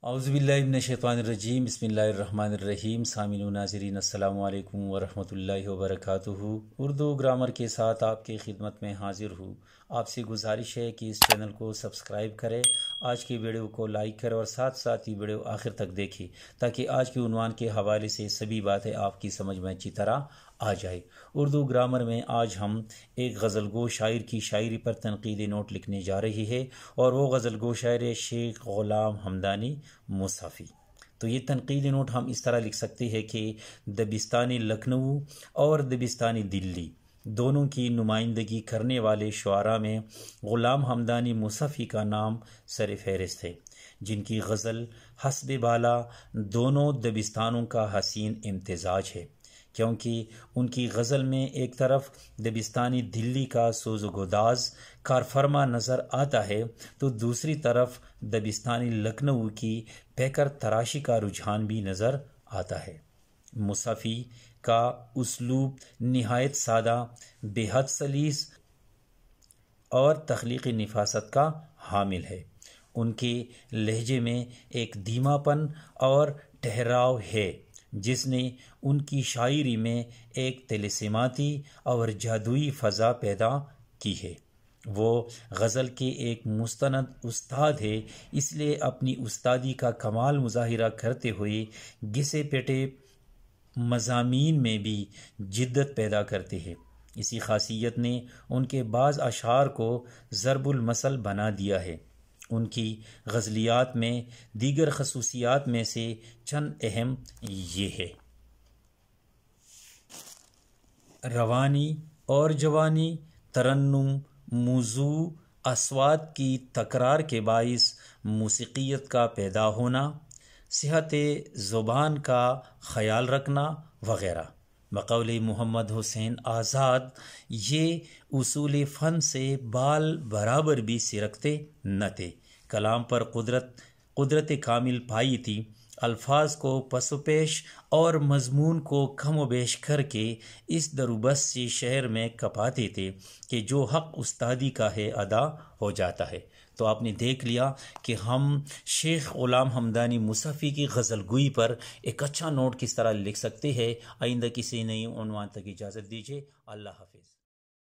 औज़ुबिल्लाहि मिनश्शैतानिर्रजीम बिस्मिल्लाहिर्रहमानिर्रहीम। सामीन व नाज़रीन अस्सलामु अलैकुम व रहमतुल्लाहि व बरकातुहू। उर्दू ग्रामर के साथ आपकी खिदमत में हाजिर हूँ। आपसे गुजारिश है कि इस चैनल को सब्सक्राइब करें, आज की वीडियो को लाइक करें और साथ साथ ही वीडियो आखिर तक देखें ताकि आज के उन्वान के हवाले से सभी बातें आपकी समझ में अच्छी तरह आ जाए। उर्दू ग्रामर में आज हम एक गज़लगो शायर की शायरी पर तनकीदी नोट लिखने जा रही है और वो गज़लगो शायर शेख ग़ुलाम हमदानी मुसाफ़ी। तो ये तनकीदी नोट हम इस तरह लिख सकते हैं कि दबिस्तानी लखनऊ और दबिस्तानी दिल्ली दोनों की नुमाइंदगी करने वाले शुआरा में ग़ुलाम हमदानी मुसाफ़ी का नाम सर फहरिस्त है, जिनकी गज़ल हस्ब बाला दोनों दबिस्तानों का हसीन इम्तिजाज है, क्योंकि उनकी गज़ल में एक तरफ दबिस्तानी दिल्ली का सोज़ गुदाज कारफरमा नज़र आता है तो दूसरी तरफ दबिस्तानी लखनऊ की पैकर तराशी का रुझान भी नज़र आता है। मुसाफ़ी का उसलूब निहायत सादा, बेहद सलीस और तख्लीक़ी निफासत का हामिल है। उनके लहजे में एक धीमापन और ठहराव है जिसने उनकी शायरी में एक तिलिस्माती और जादुई फ़ज़ा पैदा की है। वो गज़ल के एक मुस्तनद उस्ताद है, इसलिए अपनी उस्तादी का कमाल मुज़ाहिरा करते हुए घिसे पेटे मज़ामीन में भी जिद्दत पैदा करते हैं। इसी खासियत ने उनके बाज़ अशार को ज़रबुल मसल बना दिया है। उनकी गज़लियात में दीगर खसूसियात में से चंद अहम ये है: रवानी और जवानी, तरन्नुम, मौजू अस्वात की तकरार के बाइस मूसिक़ियत का पैदा होना, सेहत ज़ुबान का ख़याल रखना वग़ैरह। बक़ौले मोहम्मद हुसैन आज़ाद, ये उसूल फ़न से बाल बराबर भी सिरकते न थे। कलाम पर कुदरत कामिल पाई थी, अल्फाज को पसोपेश और मज़मून को कम व बेश करके इस दरुबस से शहर में कपाते थे कि जो हक़ उस्तादी का है अदा हो जाता है। तो आपने देख लिया कि हम शेख ग़ुलाम हमदानी मुसाफ़ी की गज़लगोई पर एक अच्छा नोट किस तरह लिख सकते हैं। आइंदा किसी नई उन्वान तक इजाज़त दीजिए। अल्लाह हाफ़िज़।